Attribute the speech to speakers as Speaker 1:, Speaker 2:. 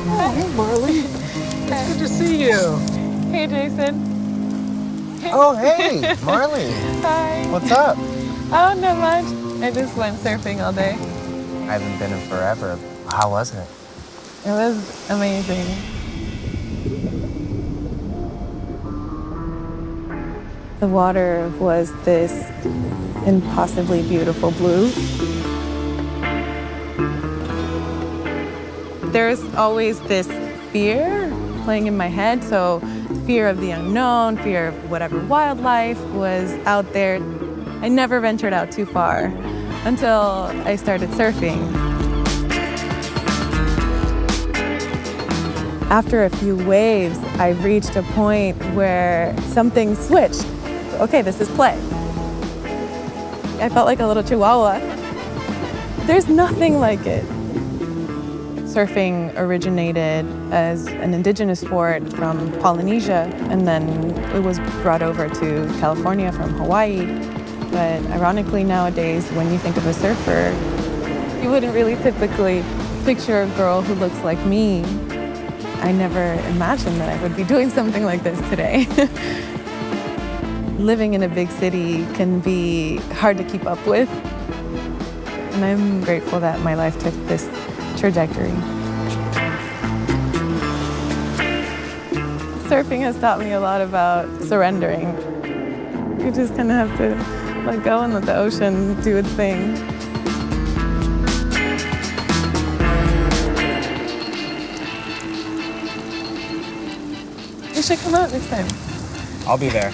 Speaker 1: Oh, hey, Marley. It's good to see you.
Speaker 2: Hey, Jason.
Speaker 3: Oh, hey, Marley.
Speaker 2: Hi.
Speaker 3: What's up?
Speaker 2: Oh, not much. I just went surfing all day.
Speaker 3: I haven't been in forever. How was it?
Speaker 2: It was amazing. The water was this impossibly beautiful blue. There's always this fear playing in my head, so fear of the unknown, fear of whatever wildlife was out there. I never ventured out too far until I started surfing. After a few waves, I reached a point where something switched. Okay, this is play. I felt like a little chihuahua. There's nothing like it. Surfing originated as an indigenous sport from Polynesia, and then it was brought over to California from Hawaii. But ironically nowadays, when you think of a surfer, you wouldn't really typically picture a girl who looks like me. I never imagined that I would be doing something like this today. Living in a big city can be hard to keep up with, and I'm grateful that my life took this trajectory. Surfing has taught me a lot about surrendering. You just kind of have to let go and let the ocean do its thing. You should come out next time.
Speaker 3: I'll be there.